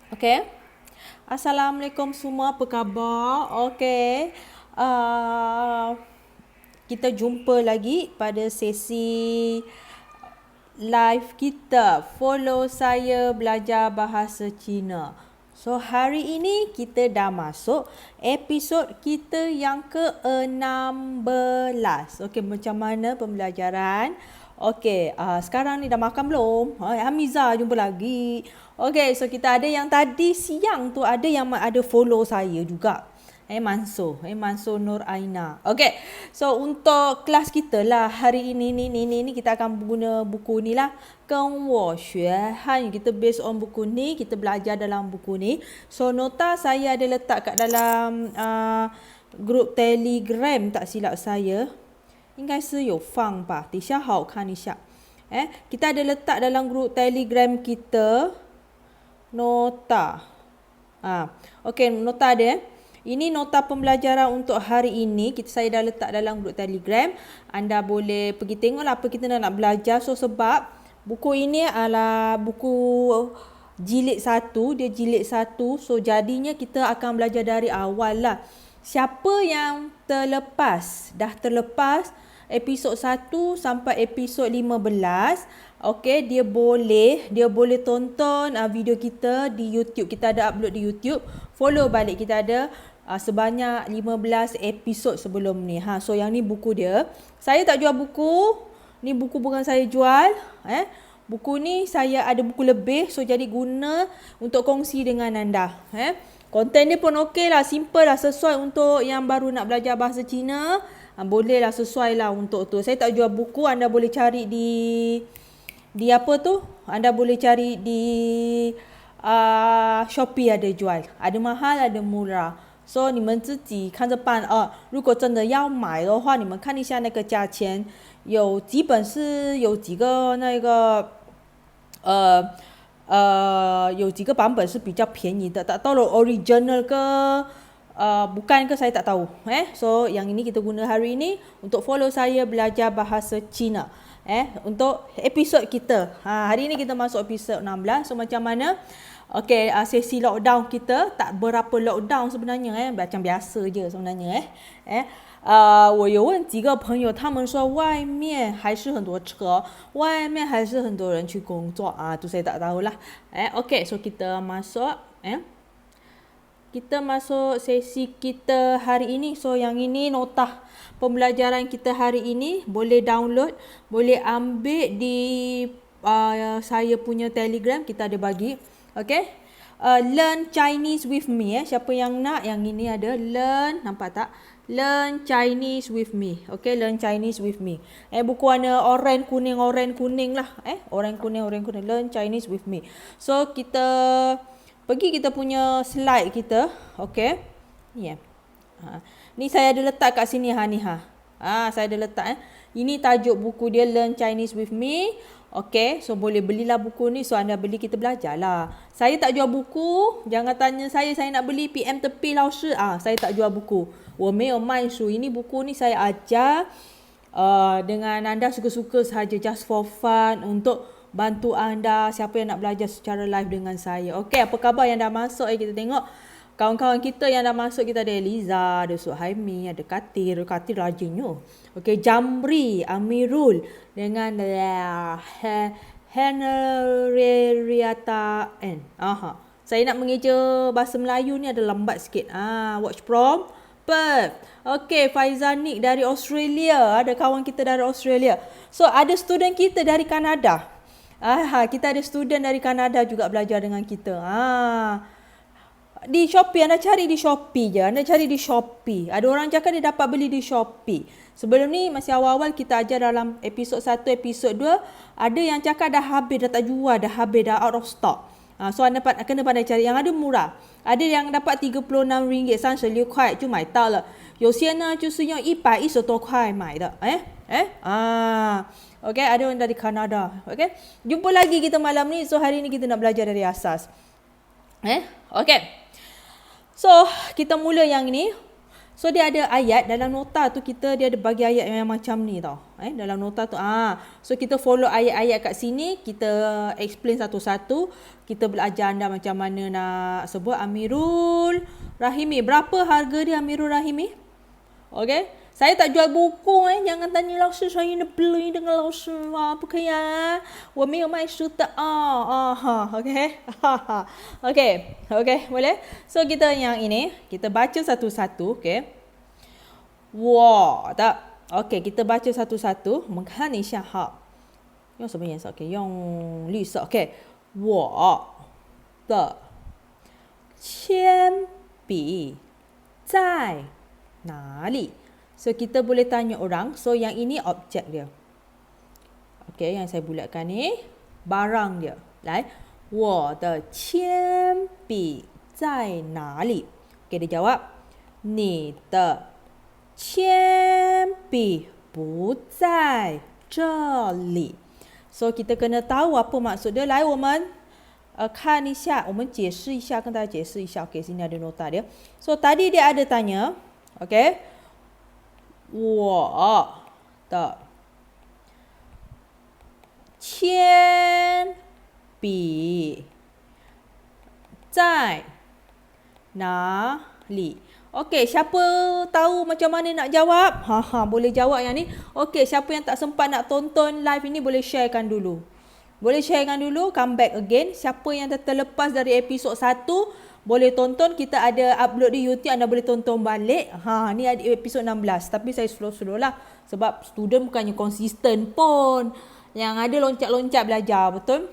Okay. Assalamualaikum semua, apa khabar? Okay. Uh, Kita jumpa lagi pada sesi live kita. Follow saya belajar bahasa Cina. So, hari ini kita dah masuk episod kita yang ke-16. Okey, macam mana pembelajaran? Okey, sekarang ni dah makan belum? Hamiza jumpa lagi. Okey, so kita ada yang tadi siang tu ada yang ada follow saya juga. Mansur Nur Aina. Okay, so untuk kelas kita lah hari ini ni kita akan guna buku ni lah. 跟我学汉语 kita based on buku ni, kita belajar dalam buku ni. So nota saya ada letak kat dalam group Telegram tak silap saya. 应该是有放吧，底下好看一下。kita ada letak dalam group Telegram kita nota. Okay, nota ada. Ini nota pembelajaran untuk hari ini. Saya dah letak dalam grup Telegram. Anda boleh pergi tengoklah apa kita nak belajar. So sebab buku ini adalah buku jilid 1. Dia jilid 1. So jadinya kita akan belajar dari awal lah. Siapa yang dah terlepas episod 1 sampai episod 15. Okay, dia boleh tonton video kita di YouTube. Kita ada upload di YouTube. Follow balik, kita ada sebanyak 15 episod sebelum ni. So yang ni buku dia. Saya tak jual buku. Ni buku bukan saya jual. Buku ni saya ada buku lebih. So jadi guna untuk kongsi dengan anda. Konten dia pun okey lah. Simple lah. Sesuai untuk yang baru nak belajar bahasa Cina. Boleh lah, sesuai lah untuk tu. Saya tak jual buku. Anda boleh cari di apa tu? Anda boleh cari di Shopee ada jual. Ada mahal, ada murah. So 你们自己看着办如果真的要买的话，你们看一下那个价钱，基本是有几个那个有几个版本是比较便宜的，到了 original ke bukan ke saya tak tahu. So yang ini kita guna hari ini untuk follow saya belajar bahasa Cina. Untuk episod kita. Hari ini kita masuk episod 16. So macam mana? Okay, sesi lockdown kita tak berapa lockdown sebenarnya. Macam biasa je sebenarnya. 我有问几个朋友，他们说外面还是很多车，外面还是很多人去工作tu saya tak tahulah. Okay, so kita masuk. Kita masuk sesi kita hari ini. So yang ini nota pembelajaran kita hari ini. Boleh download, boleh ambil di saya punya Telegram, kita ada bagi. Okay, learn Chinese with me. Siapa yang nak, yang ini ada learn, nampak tak? Learn Chinese with me. Okay, learn Chinese with me. Buku warna oren kuning lah. Oren kuning. Learn Chinese with me. So kita pergi kita punya slide kita. Okay. Ni ni saya ada letak kat sini saya ada letak Ini tajuk buku dia, Learn Chinese with me. Okay, so boleh belilah buku ni. So anda beli, kita belajar lah. Saya tak jual buku. Jangan tanya saya nak beli PM tepi lao shi. Saya tak jual buku. 我没有卖书. Ini buku ni saya ajar dengan anda suka-suka sahaja, just for fun, untuk bantu anda siapa yang nak belajar secara live dengan saya. Okay, apa khabar yang dah masuk? Kita tengok kawan-kawan kita yang dah masuk. Kita ada Eliza, ada Suhaimi, ada Katir rajinnya. Okay, Jamri, Amirul dengan Henrietta N. Saya nak mengeja bahasa Melayu ni ada lambat sikit. Watch from Perth. Okay, Faizanik dari Australia. Ada kawan kita dari Australia. So ada student kita dari Kanada. Kita ada student dari Kanada juga belajar dengan kita. Di Shopee, anda cari di Shopee je. Ada orang cakap dia dapat beli di Shopee. Sebelum ni masih awal-awal kita ajar dalam episod 1, episod 2. Ada yang cakap dah habis, dah tak jual, dah habis, dah out of stock. So anda kena pandai cari. Yang ada murah. Ada yang dapat RM36, 36块就买到了。有些呢就是用110多块买的。Okay, ada orang dari Kanada. Okay, jumpa lagi kita malam ni. So hari ni kita nak belajar dari asas. Okay. So kita mula yang ni. So dia ada ayat dalam nota tu, dia ada bagi ayat yang macam ni tau. Dalam nota tu so kita follow ayat-ayat kat sini, kita explain satu-satu, kita belajar anda macam mana nak sebut Amirul Rahimi. Berapa harga dia Amirul Rahimi? Okey. Saya tak jual buku jangan tanya 老师 saya nak beli dengan 老师 bukan ya. 我没有卖书的okey. Okey, boleh? So kita yang ini, kita baca satu-satu, okey. 我的 okey, kita baca satu-satu. 我们看一下哈。用什么颜色？ okey, 用绿色。okey. 我的铅笔在哪里? So kita boleh tanya orang. So yang ini objek dia. Okey, yang saya bulatkan ni barang dia. 来，我的铅笔在哪里? Okey, dia jawab, 你的铅笔不在这里. So kita kena tahu apa maksud dia. 来，我们看一下，我们解释一下，跟大家解释一下。Okey, sini ada nota dia. So tadi dia ada tanya, okey. 我的铅笔在哪里? Okey, siapa tahu macam mana nak jawab? Boleh jawab yang ni. Okey, siapa yang tak sempat nak tonton live ini boleh sharekan dulu. Come back again. Siapa yang dah terlepas dari episod 1 boleh tonton, kita ada upload di YouTube, anda boleh tonton balik. Ni ada episod 16. Tapi saya slow-slow lah. Sebab student bukannya konsisten pun. Yang ada loncat-loncat belajar, betul?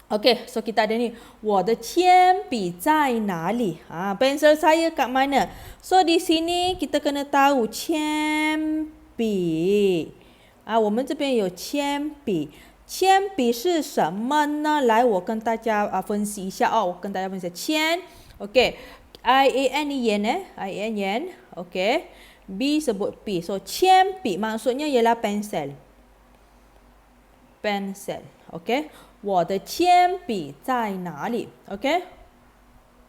Okey, so kita ada ni. 我的铅笔在哪里? Pensel saya kat mana? So di sini kita kena tahu 铅笔。我们这边有铅笔。铅笔是什么呢？来，我跟大家分析一下我跟大家分析铅 okey, I-A-N ni yen I-A-N yen, okey. B sebut P. So 铅笔 maksudnya ialah pensel. Okey. 我的铅笔在哪里? Okey.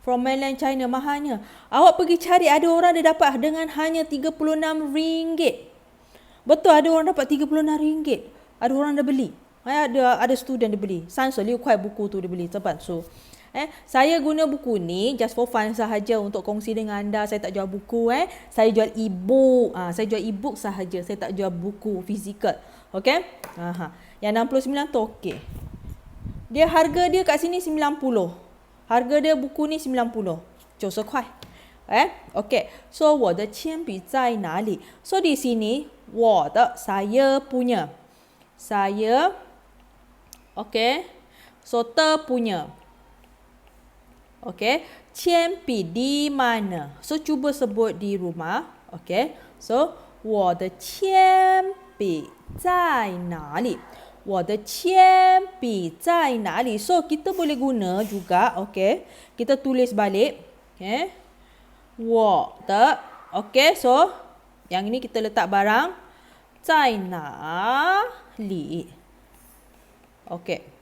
From mainland China, mahalnya. Awak pergi cari, ada orang dia dapat dengan hanya RM36. Betul, ada orang dapat RM36. Ada orang dah beli. Ada student dia beli. 36块 buku tu dia beli. Sebab so saya guna buku ni just for fun sahaja untuk kongsi dengan anda. Saya tak jual buku Saya jual e-book. Saya jual e-book sahaja. Saya tak jual buku fizikal. Okey? Yang 69 tu okey. Dia harga dia kat sini 90. Harga dia buku ni 90. 90块. Okey. So 我的铅笔在哪里? So di sini 我的 saya punya. Saya okey. So ter punya. Okey. 铅笔 di mana? So cuba sebut di rumah. Okey. So 我的铅笔在哪里? 我的铅笔在哪里? So kita boleh guna juga. Okey. Kita tulis balik. Okey. 我的 okey. So yang ini kita letak barang. 在哪里? Okey.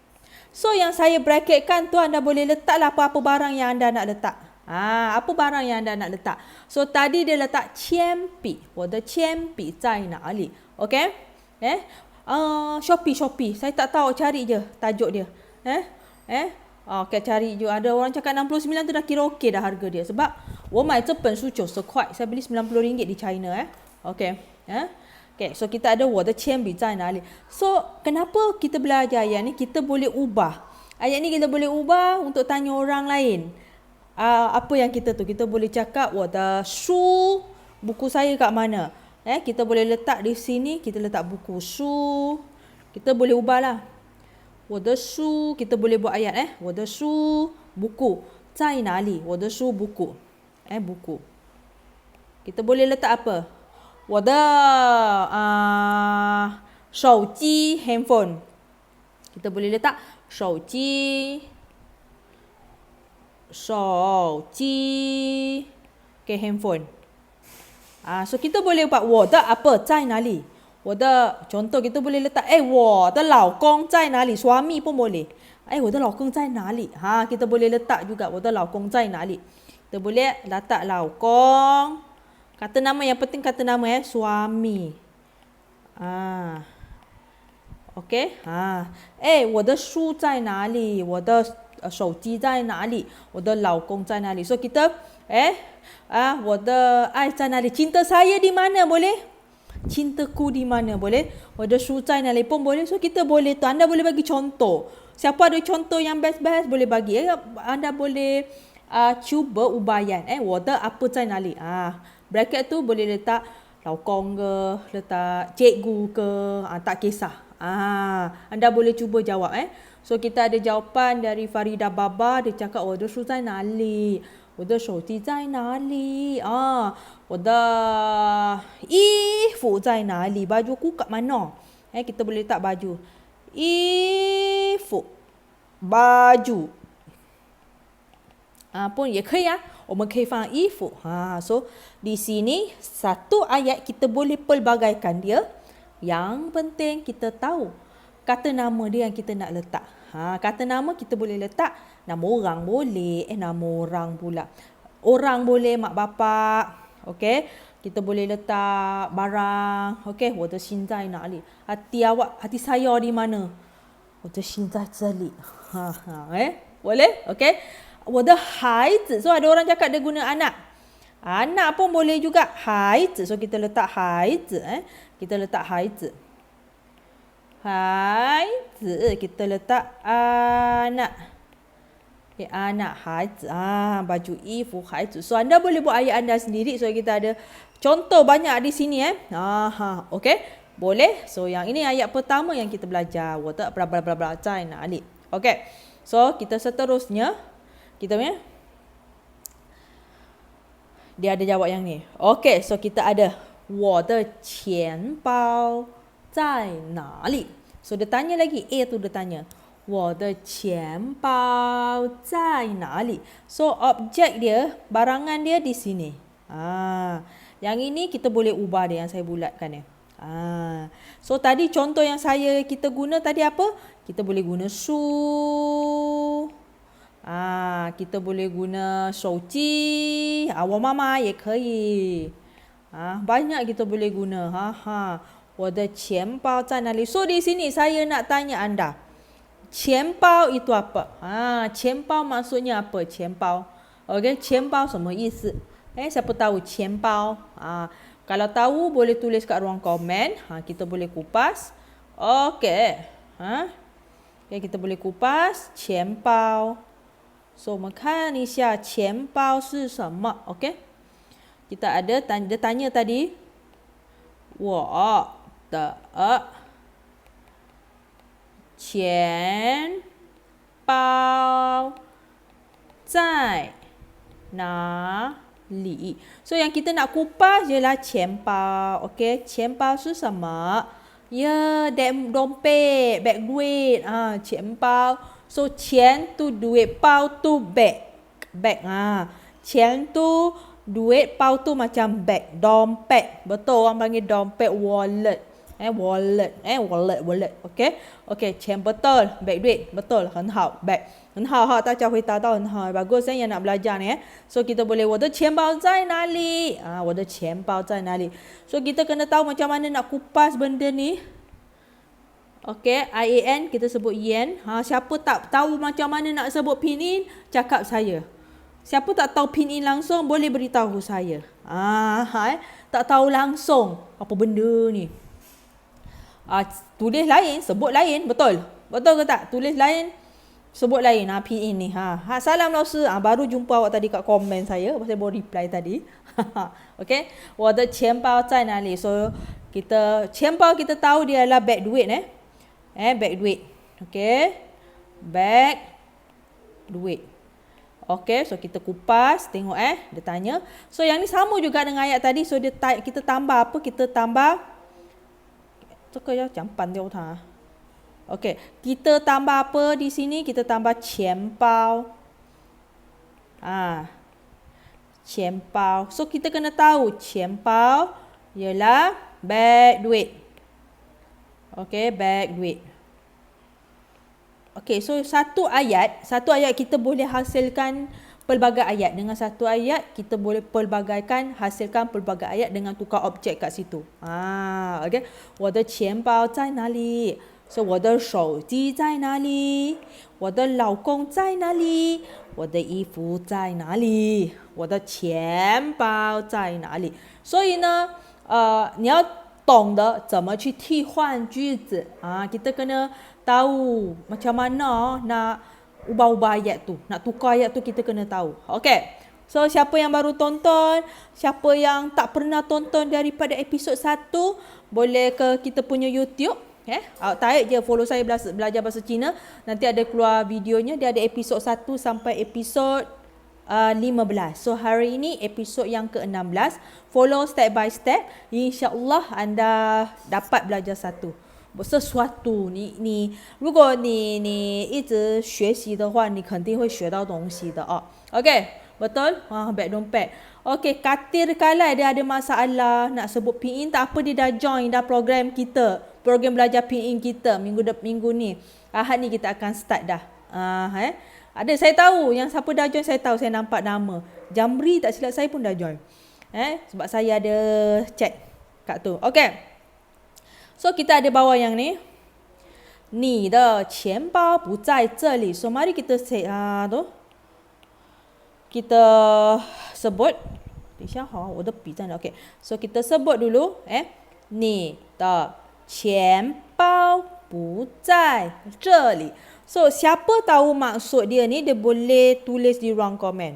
So yang saya bracketkan tu anda boleh letaklah apa-apa barang yang anda nak letak. Apa barang yang anda nak letak? So tadi dia letak 铅笔. 我的铅笔在哪里? Okey? Shopee. Saya tak tahu, cari je tajuk dia. Okey, cari je. Ada orang cakap 69 tu dah kira okey dah harga dia. Sebab 我买这本书90块. Saya beli RM90 di China. Okey. Okay, so kita ada 我的铅笔在哪里? So, kenapa kita belajar ayat ni? Kita boleh ubah. Ayat ni kita boleh ubah untuk tanya orang lain. Apa yang kita tu? Kita boleh cakap 我的书, buku saya kat mana? Kita boleh letak di sini, kita letak buku书. Kita boleh ubah lah. 我的书, kita boleh buat ayat 我的书, buku. 在哪里? 我的书, buku. Buku. Kita boleh letak apa? 我的手机 handphone. Kita boleh letak 手机 okay, handphone. So kita boleh buat 我的 apa? 在哪里? 我的 contoh kita boleh letak 我的老公在哪里? Suami pun boleh. 我的老公在哪里? Kita boleh letak juga 我的老公在哪里? Kita boleh letak 老公 Kata nama yang penting kata nama suami. OK， 我的书在哪里？我的手机在哪里？我的老公在哪里？ So kita我的爱在哪里？ Cinta saya di mana boleh? Cintaku di mana boleh? 我的书在哪里 pun boleh. So kita boleh tu. Anda boleh bagi contoh. Siapa ada contoh yang best-best boleh bagi. Anda boleh cuba ubayan. 我的 apa 在哪里? Bracket tu boleh letak 老公 ke, letak cikgu ke, tak kisah. Anda boleh cuba jawab. So kita ada jawapan dari Farida Baba. Dia cakap 我的书在哪里？我的手机在哪里？我的衣服在哪里？ Baju aku kat mana? Kita boleh letak baju. 衣服 baju. Pun 也可以我们可以放衣服. So di sini satu ayat kita boleh pelbagaikan dia. Yang penting kita tahu kata nama dia yang kita nak letak. Kata nama kita boleh letak nama orang boleh. Nama orang pula. Orang boleh mak bapak. Okey. Kita boleh letak barang. Okey. 我的心在哪里? Hati awak, hati saya di mana? 我的心在这里. Boleh? Okey. 我的孩子. So ada orang cakap dia guna anak. Anak pun boleh juga. 孩子. So kita letak 孩子. Kita letak 孩子. 孩子. Kita letak anak. Anak 孩子. Baju 衣服 孩子. So anda boleh buat ayat anda sendiri. So kita ada contoh banyak di sini. Okey. Boleh. So yang ini ayat pertama yang kita belajar. 我的 bla bla bla bla 在哪里? Okey. So kita seterusnya. Kita punya. Dia ada jawab yang ni. Okey. So kita ada 我的钱包在哪里? So dia tanya lagi. A tu dia tanya. 我的钱包在哪里? So objek dia, barangan dia di sini. Yang ini kita boleh ubah dia yang saya bulatkan ya. So tadi contoh yang kita guna tadi apa? Kita boleh guna su. Kita boleh guna 手机. 我妈妈也可以. Banyak kita boleh guna. 我的钱包在哪里? So di sini saya nak tanya anda. 钱包 itu apa? 钱包 maksudnya apa? 钱包. Okey, 钱包什么意思? Siapa tahu 钱包? Kalau tahu boleh tulis kat ruang komen. Kita boleh kupas. Okey. Okay, kita boleh kupas 钱包. So, 我们看一下钱包是什么? Okey. Kita ada dia tanya tadi. 我的钱包在哪里? So yang kita nak kupas ialah 钱包. Okey, 钱包是什么? Ya, dompet, beg duit. 钱包. So 钱 tu duit, 包 tu beg. Bag. 钱 tu duit, 包 tu macam bag, dompet. Betul orang panggil dompet, wallet. Wallet. Okey, 钱 betul, bag duit. Betul, 很好, bag. 很好哈，大家回答到很好, bagus yang nak belajar ni. So kita boleh 我的钱包在哪里? 我的钱包在哪里? So kita kena tahu macam mana nak kupas benda ni. Okey, IAN kita sebut yen. Siapa tak tahu macam mana nak sebut pinin, cakap saya. Siapa tak tahu pinin langsung boleh beritahu saya. Tak tahu langsung apa benda ni. Tulis lain, sebut lain, betul. Betul ke tak? Tulis lain, sebut lain. Pinin ni. Salam Lausi. Baru jumpa awak tadi kat komen saya. Saya baru reply tadi. Okey. 我的钱包在哪里? So kita 钱包 kita tahu dia adalah beg duit beg duit. Okey. Beg duit. Okey, so kita kupas, tengok dia tanya. So yang ni sama juga dengan ayat tadi. So kita tambah apa? Kita tambah 这个要讲半掉它. Okey, kita tambah apa di sini? Kita tambah 钱包. 钱包. So kita kena tahu 钱包 ialah beg duit. Okey, beg duit. Okey, so satu ayat kita boleh hasilkan pelbagai ayat. Dengan satu ayat kita boleh pelbagaikan, hasilkan pelbagai ayat dengan tukar objek kat situ. OK. 我的钱包在哪里? So 我的手机在哪里? 我的老公在哪里? 我的衣服在哪里? 我的钱包在哪里? 所以呢，你要懂得怎么去替换句子. Kita kena tahu macam mana nak ubah-ubah ayat tu. Nak tukar ayat tu kita kena tahu. Okay. So, siapa yang baru tonton, siapa yang tak pernah tonton daripada episod 1, boleh ke kita punya YouTube. Tarik je follow saya belajar bahasa Cina. Nanti ada keluar videonya. Dia ada episod 1 sampai episod 15. So, hari ini episod yang ke-16. Follow step by step. InsyaAllah anda dapat belajar sesuatu. 你如果你一直学习的话，你肯定会学到东西的哦。OK, betul? Beg dompet. OK, katir kalai dia ada masalah nak sebut pinyin, tak apa, dia dah join dah program kita. Program belajar pinyin kita minggu ni. Ahad ni kita akan start dah. Ada, saya tahu yang siapa dah join, saya tahu, saya nampak nama. Jamri tak silap saya pun dah join. Sebab saya ada chat kat tu. OK. So, kita ada bawa yang ni. 你的钱包不在这里. So, mari kita kita sebut. 等一下我的笔在哪? Okay. So, kita sebut dulu. 你的钱包不在这里. So, siapa tahu maksud dia ni, dia boleh tulis di ruang komen.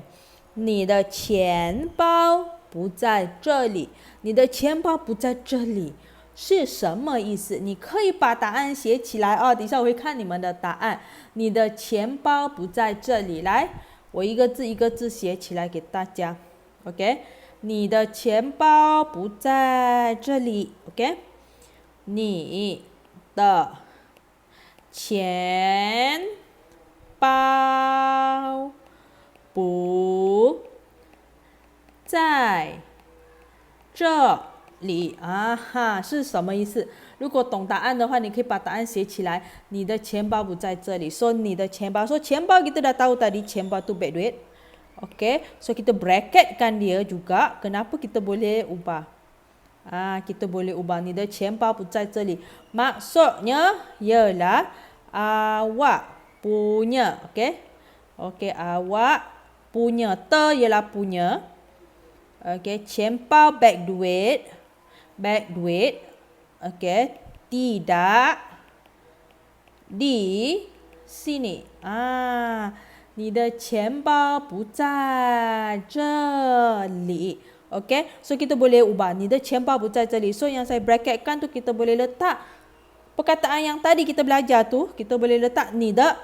你的钱包不在这里. 你的钱包不在这里是什么意思？你可以把答案写起来哦。等一下我会看你们的答案。你的钱包不在这里，来，我一个字一个字写起来给大家。OK， 你的钱包不在这里。OK， 你的钱包不在这里。是什么意思？如果懂答案的话，你可以把答案写起来。你的钱包不在这里。So, 你的钱包. So, 钱包kita dah tahu tadi, 钱包tu beg duit. Okay. So, kita bracketkan dia juga. Kenapa kita boleh ubah? Kita boleh ubah. 你的钱包不在这里. Maksudnya ialah awak punya. Okay. Okay, awak punya. Ialah punya. Okay, 钱包 beg duit. Beg duit. Okay, tidak di sini. 你的钱包不在这里. Okay, so kita boleh ubah. 你的钱包不在这里. So, yang saya bracketkan tu kita boleh letak perkataan yang tadi kita belajar tu. Kita boleh letak 你的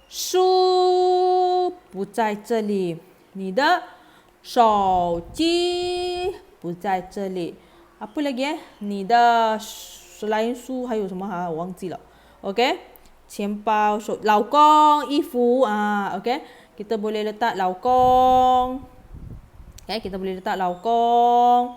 书不在这里. 你的手机不在这里. Apa lagi你的 selain 书还有什么我忘记了。OK， 钱包、手、老公、衣服OK， kita boleh letak 老公。Okay, kita boleh letak 老公。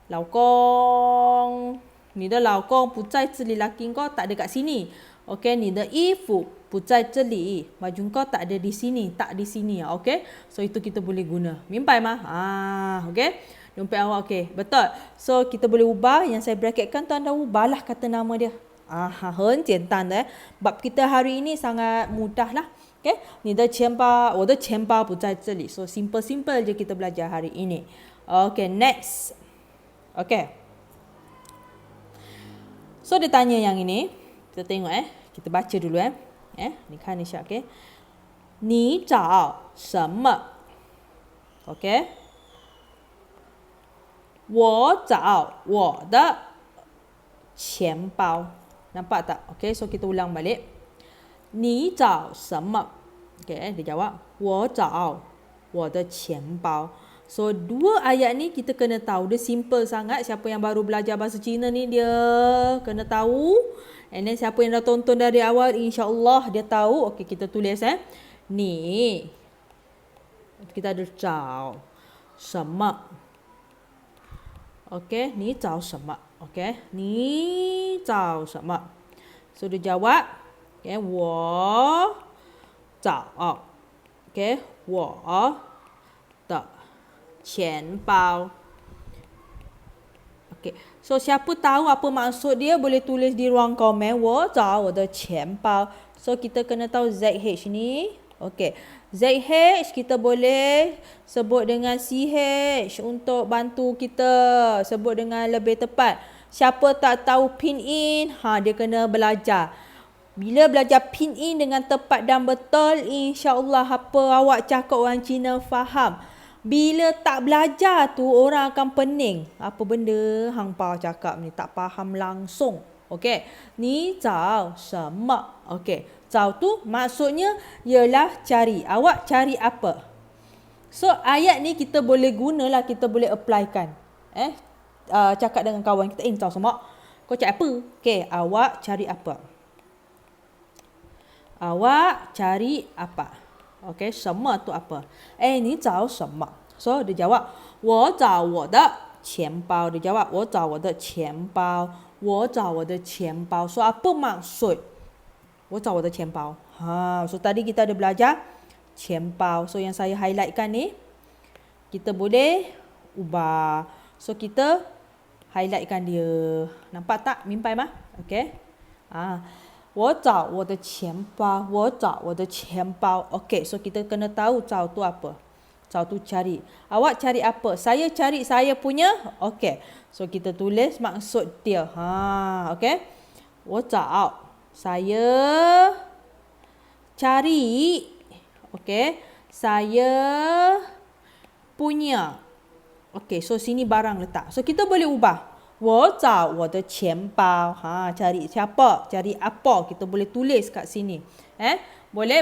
老公，你的老公不在这里, laki kau tak ada kat sini. Okay, 你的衣服不在这里, baju kau tak ada di sini, tak di sini. Okay, so itu kita boleh guna. Mimpai mah? Okay. Dompet awak okey. Betul. So, kita boleh ubah. Yang saya bracketkan tu anda ubahlah kata nama dia. 很简单的. Bab kita hari ini sangat mudah lah. Okay. 你的钱包, 我的钱包不在这里. So, simple je kita belajar hari ini. Okay, next. Okay. So, dia tanya yang ini. Kita tengok Kita baca dulu Ni kan ni Syak, okay. 你找什么? Okay. 我找我的钱包. Nampak tak? Okay, so kita ulang balik. 你找什么? Okay, dia jawab. 我找我的钱包. So, dua ayat ni kita kena tahu. Dia simple sangat. Siapa yang baru belajar bahasa Cina ni, dia kena tahu. And then, siapa yang dah tonton dari awal, insyaAllah dia tahu. Okay, kita tulis ni. Kita ada 找什么. Okay, 你找什么? Okay, 你找什么? So, dia jawab. Okay, 我找. Okay, 我的钱包. Okay. So siapa tahu apa maksud dia boleh tulis di ruang komen. 我找我的钱包. So kita kena tahu ZH ni. Okay. ZH kita boleh sebut dengan CH untuk bantu kita sebut dengan lebih tepat. Siapa tak tahu pin in, dia kena belajar. Bila belajar pin in dengan tepat dan betul, insya-Allah apa awak cakap orang Cina faham. Bila tak belajar tu orang akan pening. Apa benda hang pa cakap ni tak faham langsung. Okey. Ni zao sema. Okey. Zao tu maksudnya ialah cari. Awak cari apa? So ayat ni kita boleh gunalah, kita boleh applykan. Cakap dengan kawan kita, zao sema. Kau cari apa? Okey, awak cari apa? Awak cari apa? Okay, 什么 tu apa? 你找什么? So, dia jawab, 我找我的钱包. Dia jawab, 我找我的钱包. 我找我的钱包. So, apa maksud? 我找我的钱包. So, tadi kita ada belajar 钱包. So, yang saya highlightkan ni, kita boleh ubah. So, kita highlightkan dia. Nampak tak? Mimpai mah? Okay. 我找我的钱包，我找我的钱包. Okey, so kita kena tahu 找 tu apa. 找 tu cari. Awak cari apa? Saya cari saya punya. Okey. So kita tulis maksud dia. Okey. 我找 saya cari. Okey. Saya punya. Okey, so sini barang letak. So kita boleh ubah. 我找我的钱包. Cari siapa? Cari apa? Kita boleh tulis kat sini. Boleh?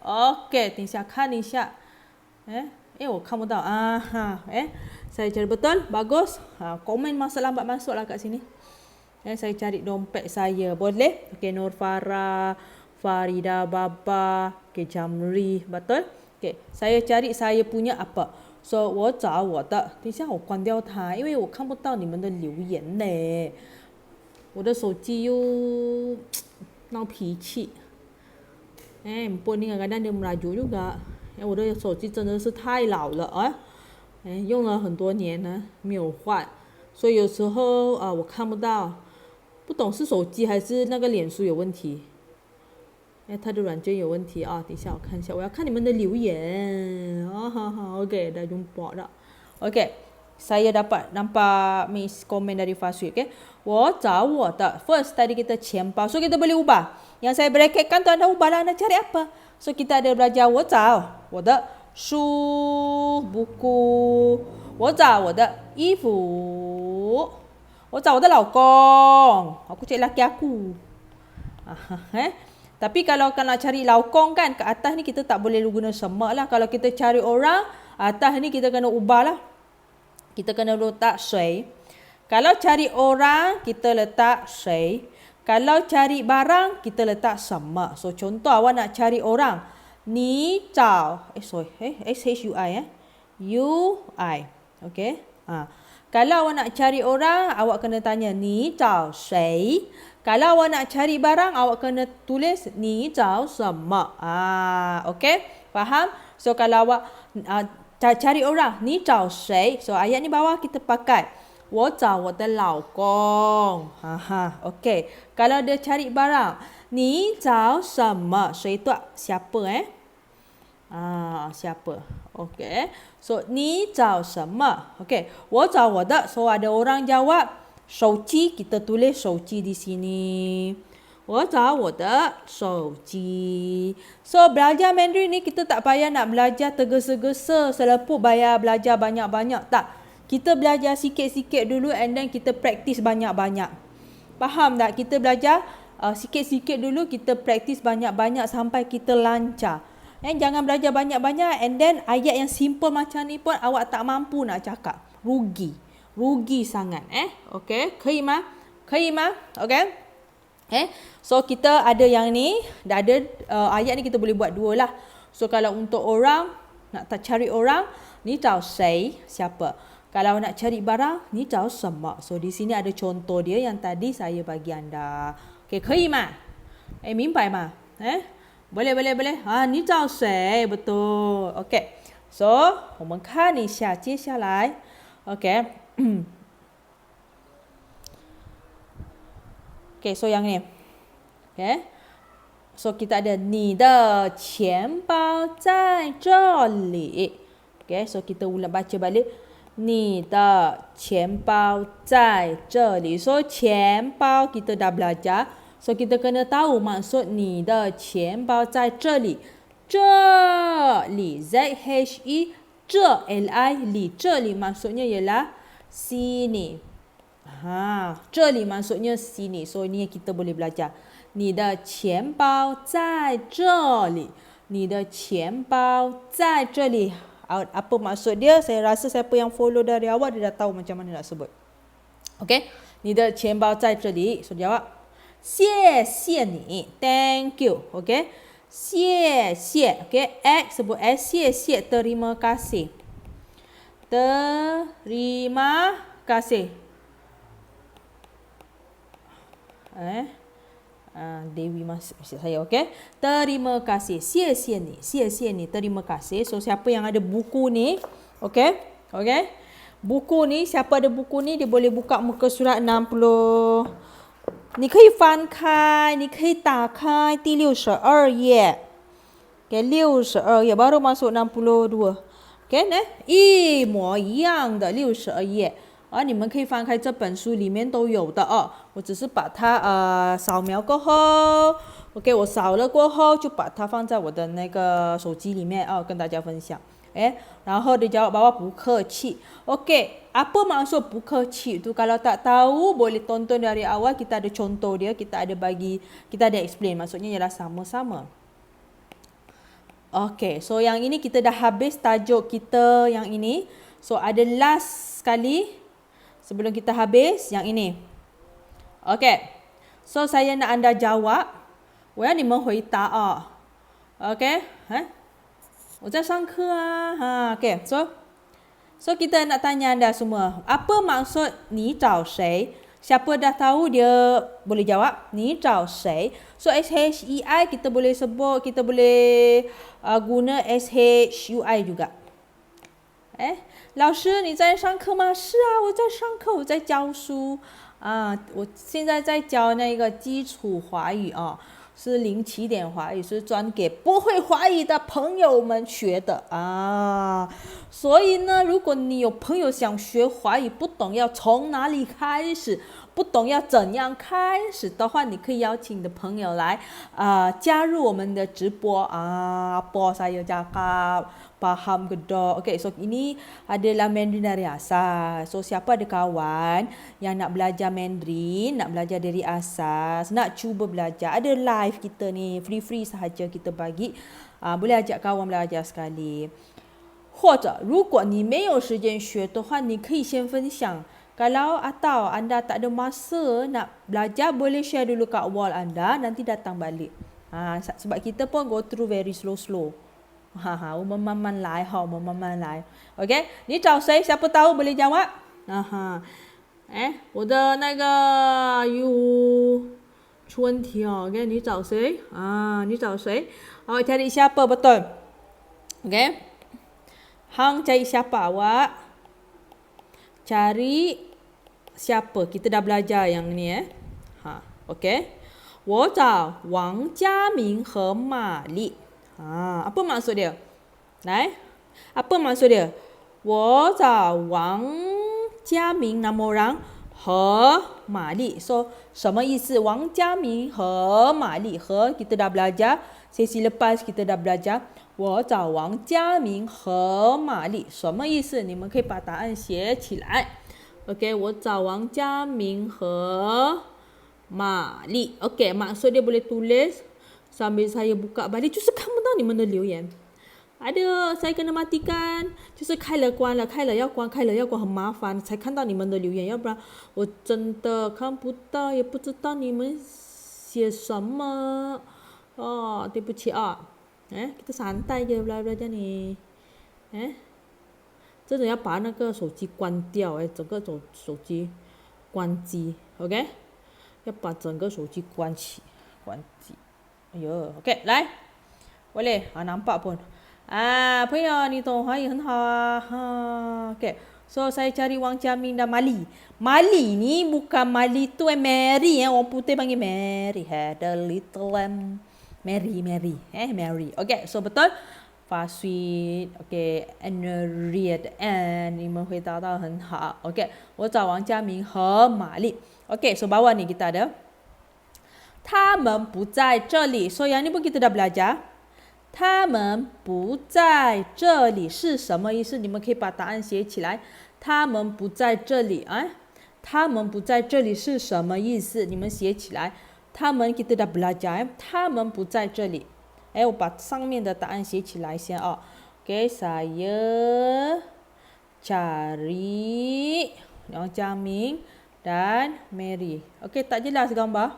Okey, 等一下看一下. 我看不到. Saya cari betul. Bagus. Komen masa lambat masuklah kat sini. Saya cari dompet saya. Boleh? Okey, Nur Farah, Farida Baba, okey, Jamri. Betul? Okey, saya cari saya punya apa? So, 我找我的，等一下我关掉它，因为我看不到你们的留言呢。我的手机又闹脾气。handphone ni kadang-kadang dia merajuk juga。我的手机真的是太老了用了很多年呢，没有换，所以有时候我看不到，不懂是手机还是那个脸书有问题。它的软件有问题等一下我看一下，我要看你们的留言。OK, dah jumpa dah. OK, saya dapat nampak miss komen dari Faswi. OK, 我找我的 first tadi kita 钱包, so kita boleh ubah. Yang saya bracketkan tu anda ubahlah anda cari apa. So kita ada belajar 我找我的书 buku, 我找我的衣服, 我找我的老公, aku cari laki aku. Tapi kalau nak cari laukong kan, ke atas ni kita tak boleh guna semak lah. Kalau kita cari orang, atas ni kita kena ubah lah. Kita kena letak shui. Kalau cari orang, kita letak shui. Kalau cari barang, kita letak semak. So contoh awak nak cari orang. Ni zao. S-H-U-I U-I. Okay. Kalau awak nak cari orang, awak kena tanya ni zao shui. Kalau awak nak cari barang, awak kena tulis ni zao sema. Okey? Faham? So kalau awak cari orang, ni zao shui. So ayat ni bawah kita pakai 我找我的老公. Okey. Kalau dia cari barang, ni zao sema. Shui tu siapa siapa? Okey. So ni zao sema. Okey. 我找我的. So ada orang jawab 手机, kita tulis 手机 di sini. 我找我的手机. So belajar Mandarin ni kita tak payah nak belajar tergesa-gesa seleput bayar belajar banyak-banyak. Tak. Kita belajar sikit-sikit dulu and then kita practice banyak-banyak. Faham tak? Kita belajar sikit-sikit dulu, kita practice banyak-banyak sampai kita lancar. Jangan belajar banyak-banyak and then ayat yang simple macam ni pun awak tak mampu nak cakap. Rugi sangat. Okey, 可以吗? 可以吗? Okey. So kita ada yang ni, dah ada ayat ni kita boleh buat dua lah. So kalau untuk orang, nak tak cari orang, ni zao谁, siapa. Kalau nak cari barang, ni zao sema. So di sini ada contoh dia yang tadi saya bagi anda. Okey, 可以吗? 明白吗? boleh boleh boleh.你找谁 betul. Okay. So 我们看一下接下来 Okay. Okay, so yang ni. Okay. So kita ada 你的钱包在这里. Okay, so kita ulang baca balik. 你的钱包在这里. So 钱包kita dah belajar. So kita kena tahu maksud 你的钱包在这里. 这里 Z-H-E 这 L-I 里 这里 maksudnya ialah sini. 这里 maksudnya sini. So ini kita boleh belajar. 你的钱包在这里。你的钱包在这里. Apa maksud dia? Saya rasa siapa yang follow dari awal dia dah tahu macam mana nak sebut. Okay? 你的钱包在这里. So jawab. 谢谢你. Thank you. Okay? 谢谢. Okay? X sebut S. 谢谢. Terima kasih. Terima kasih. Dewi maksud saya, okey. Terima kasih. 谢谢你. 谢谢你. Terima kasih. So siapa yang ada buku ni, okey? Okey. Buku ni, siapa ada buku ni dia boleh buka muka surat 60. 你可以翻开，你可以打开第62页。Okay, 62页 baru masuk 62. Okay, 一模一样的62页。你们可以翻开这本书，里面都有的哦。我只是把它扫描过后 ，OK， 我扫了过后就把它放在我的那个手机里面跟大家分享。然后dia jawab bawah 不客气。OK, apa maksud 不客气 tu? Kalau tak tahu boleh tonton dari awal, kita ada contoh dia, kita ada explain. Maksudnya ialah sama-sama. Okay, so yang ini kita dah habis tajuk kita yang ini. So ada last sekali. Sebelum kita habis, yang ini. Okay. So, saya nak anda jawab. 我要你们回答哦。Okay. 我在上课啊。Okay. So, kita nak tanya anda semua. Apa maksud 你找谁? Siapa dah tahu dia boleh jawab. 你找谁? So, S-H-E-I kita boleh sebut. Kita boleh guna S-H-U-I juga. 老师你在上课吗？是啊，我在上课，我在教书我现在在教那个基础华语是零起点华语，是专给不会华语的朋友们学的所以呢，如果你有朋友想学华语，不懂要从哪里开始，不懂要怎样开始的话，你可以邀请你的朋友来加入我们的直播apa saya cakap paham ke tak? Okay, so ini adalah Mandarin dari asas. So siapa ada kawan yang nak belajar Mandarin, nak belajar dari asas, nak cuba belajar, ada live kita ni free sahaja kita bagi, boleh ajak kawan belajar sekali. 或者如果你没有时间学的话，你可以先分享。Kalau atau anda tak ada masa nak belajar, boleh share dulu kat wall anda, nanti datang balik. Sebab kita pun go through very slow. 我们慢慢来我们慢慢来 OK 你找谁 siapa tahu boleh jawab 我的那个出问题OK 你找谁你找谁cari siapa betul OK hang cari siapa awak cari siapa kita dah belajar yang ni OK 我找王家明和玛丽apa maksud dia? Apa maksud dia? 我找王家明 nama orang 和玛丽 So, 什么意思? 王家明和玛丽 和kita dah belajar sesi lepas kita dah belajar 我找王家明和玛丽什么意思？你们可以把答案写起来 OK 我找王家明和玛丽 OK maksud dia boleh tulis sambil saya buka balik 就是看不到你们的留言 ada saya kena matikan 就是开了关了开了要关开了要关很麻烦才看到你们的留言要不然我真的看不到也不知道你们写什么对不起kita santai je belajar ni 真的要把那个手机关掉整个手机关机 OK 要把整个手机关机哎呦 OK 来 Boleh? Nampak pun. 朋友你懂华语很好啊。Okay. So saya cari Wang Jiamin dan Mali. Mali ni bukan Mali tu Mary orang putih panggil Mary. Had a little Mary. Mary. Okay, so betul. 发 sweet. Okay, energy at the end. 你们回答到很好。Okay, 我找王家明和玛丽。Okay, so bawah ni kita ada. 他们不在这里。So yang ni pun kita dah belajar. 他们不在这里是什么意思？你们可以把答案写起来。他们不在这里他们不在这里是什么意思？你们写起来。他们 kita dah belajar 他们不在这里。我把上面的答案写起来先啊。Okay, saya cari Yang Jiamin dan Mary. Okay, tak jelas gambar?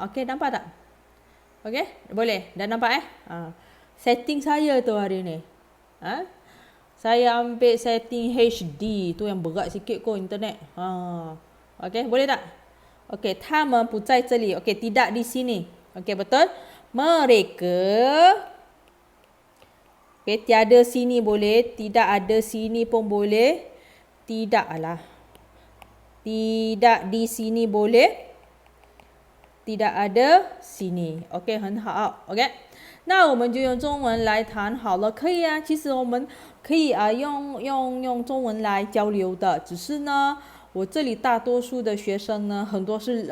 Okay, nampak tak? Okay, boleh. Dah nampak setting saya tu hari ni. Saya ambil setting HD. Tu yang berat sikit kot internet. Okay, boleh tak? Okay, 他们不在这里. Okay, tidak di sini. Okay, betul? Mereka. Okay, tiada sini boleh. Tidak ada sini pun boleh. Tidak di sini boleh. Tidak ada sini ，OK， 很好 ，OK。那我们就用中文来谈好了，可以啊。其实我们可以用中文来交流的，只是呢，我这里大多数的学生呢，很多是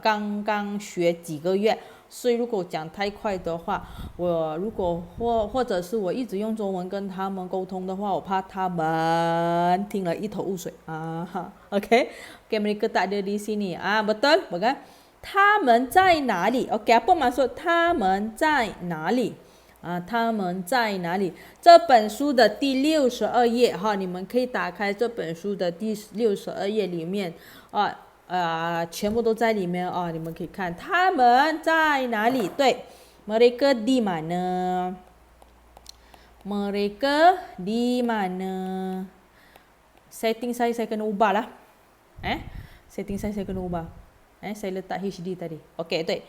刚刚学几个月，所以如果讲太快的话，我如果或者是我一直用中文跟他们沟通的话，我怕他们听了一头雾水，OK， mereka tak ada di sini betul, bukan？ 他们在哪里 ？OK, apa maksud 他们在哪里？他们在哪里？这本书的第62页你们可以打开这本书的第62页里面全部都在里面你们可以看他们在哪里？对 ，mereka di mana？ mereka di mana？ setting saya kena ubah lah. setting saya kena ubah. saya letak HD tadi. Okey, 对。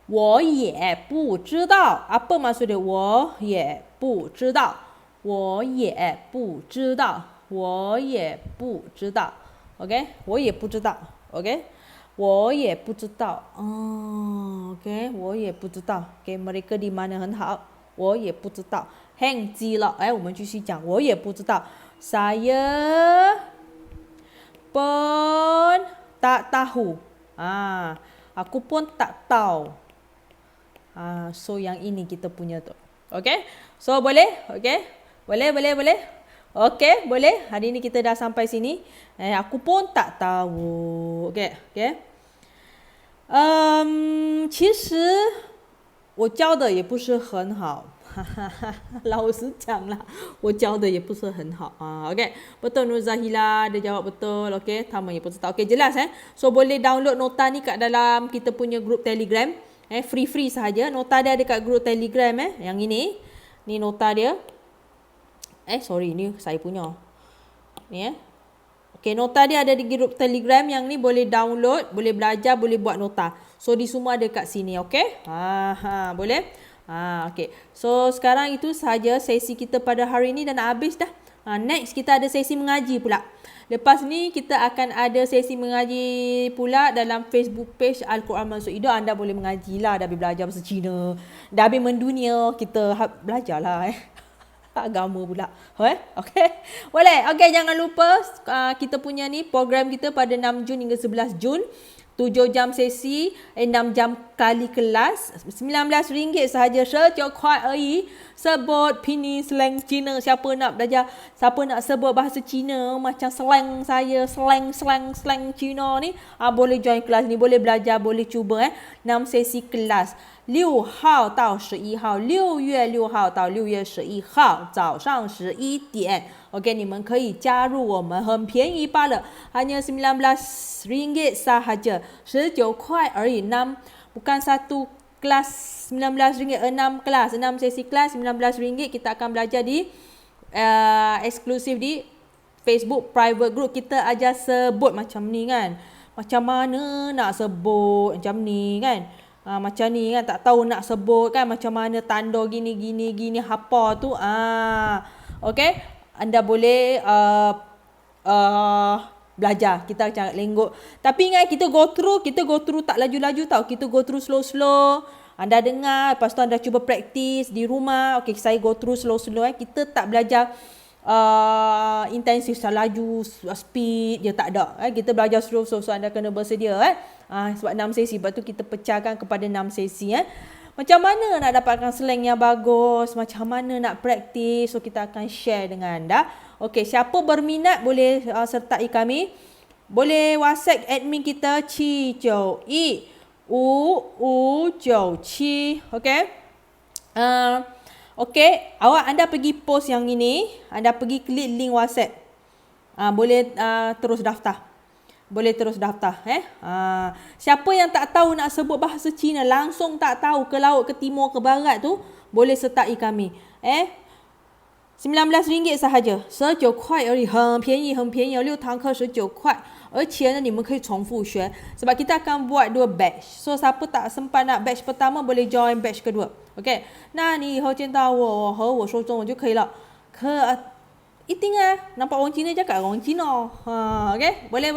我也不知道 apa maksud dia? 我也不知道。我也不知道。我也不知道。OK， 我也不知道。OK， 我也不知道。OK， 我也不知道。OK， mereka di mana 很好。我也不知道。hang 机了。我们继续讲。我也不知道。saya pun tak tahu. Aku pun tak tahu. So yang ini kita punya tu. Okay? So boleh? Okay? Boleh? Okay, boleh? Hari ni kita dah sampai sini. Aku pun tak tahu. Okay? Okay? 其实我教的也不是很好。老实讲啦，我教的也不是很好OK, betul Nur Zahila, dia jawab betul. Okay, Tama也不知道. Okay, jelas So boleh download nota ni kat dalam kita punya group Telegram. Free sahaja. Nota dia ada kat group Telegram yang ini. Ni nota dia. Sorry, ni saya punya. Ni Okay, nota dia ada di group Telegram. Yang ni boleh download, boleh belajar, boleh buat nota. So di semua ada kat sini. Okay? Boleh? Okay. So sekarang itu sahaja sesi kita pada hari ini dan nak habis dah. Next kita ada sesi mengaji pula. Lepas ni kita akan ada sesi mengaji pula dalam Facebook page Al-Quran Masuk Hidup. Anda boleh mengajilah, dah habis belajar bahasa Cina, dah habis mendunia, kita belajarlah agama pula. Okay? Boleh. Okay, jangan lupa kita punya ni program kita pada 6 Jun hingga 11 Jun. 7 jam sesi, 6 jam kali kelas, RM19 sahaja, 19块而已. Sebut Pini slang Cina. Siapa nak belajar, siapa nak sebut bahasa Cina macam slang saya, slang Cina ni, boleh join kelas ni, boleh belajar, boleh cuba 6 sesi kelas. 6号到11号 6月6号到6月11号早上11点 OK, 你们可以加入我们，很便宜罢了， hanya RM19 sahaja, 19块而已. 6 bukan satu kelas RM19, 6 kelas, 6 sesi kelas RM19. Kita akan belajar di eksklusif di Facebook private group. Kita ajar sebut macam ni kan, macam mana nak sebut macam ni kan. Macam ni kan, tak tahu nak sebut kan macam mana tanda gini apa tu. Okey, anda boleh belajar. Kita jangan lenggok. Tapi ingat kita go through tak laju-laju tau. Kita go through slow-slow. Anda dengar, lepas tu anda cuba praktis di rumah. Okey, saya go through slow-slow. Kita tak belajar intensif, laju, speed dia tak ada. Kita belajar slow-slow, so anda kena bersedia. Sebab 6 sesi, sebab tu kita pecahkan kepada 6 sesi. Macam mana nak dapatkan slang yang bagus, macam mana nak praktis, so kita akan share dengan anda. Okey, siapa berminat boleh sertai kami. Boleh WhatsApp admin kita Chi Jiu Yi 5597. Okey. Okey, anda pergi post yang ini, anda pergi klik link WhatsApp. Boleh terus daftar. Boleh terus daftar. Siapa yang tak tahu nak sebut bahasa Cina, langsung tak tahu ke laut, ke timur, ke barat tu, boleh sertai kami. RM19 sahaja. 19块而已，很便宜，很便宜，6堂课19块。而且呢，你们可以重复学。Sebab kita akan buat 2 batch. So, siapa tak sempat nak batch pertama, boleh join batch kedua. Okay. 那你以后见到我和我说中文就可以了。一定nampak orang Cina cakap orang Cina. Okay. Boleh.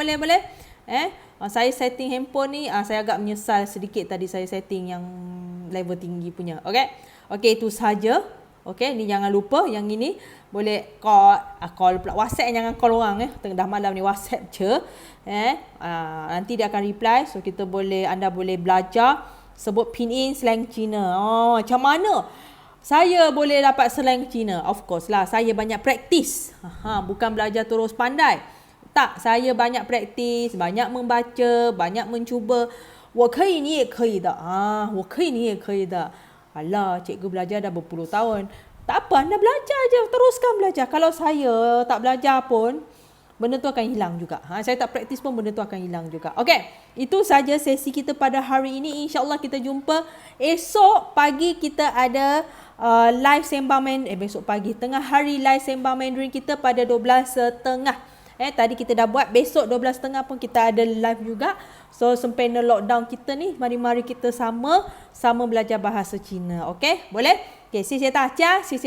Saya setting handphone ni, saya agak menyesal sedikit tadi saya setting yang level tinggi punya. Okay. Okay, itu sahaja. Okey, ni jangan lupa yang ini boleh call pula WhatsApp, jangan call orang dah malam ni WhatsApp je. Nanti dia akan reply, so anda boleh belajar sebut pinyin slang Cina. Macam mana saya boleh dapat slang Cina? Of course lah, saya banyak praktis. Bukan belajar terus pandai. Tak, saya banyak praktis, banyak membaca, banyak mencuba. 我可以你也可以的我可以你也可以的 Alah, cikgu belajar dah berpuluh tahun. Tak apa, anda belajar je. Teruskan belajar. Kalau saya tak belajar pun, benda tu akan hilang juga. Saya tak praktis pun, benda tu akan hilang juga. Okey, itu saja sesi kita pada hari ini. InsyaAllah kita jumpa esok pagi. Kita ada live sembang Mandarin. Besok pagi, tengah hari live sembang Mandarin kita pada 12.30. Tadi kita dah buat, besok 12.30 pun kita ada live juga. So, sempena lockdown kita ni, mari-mari kita sama belajar bahasa Cina. Okey? Boleh? Okey, 谢谢大家，谢谢。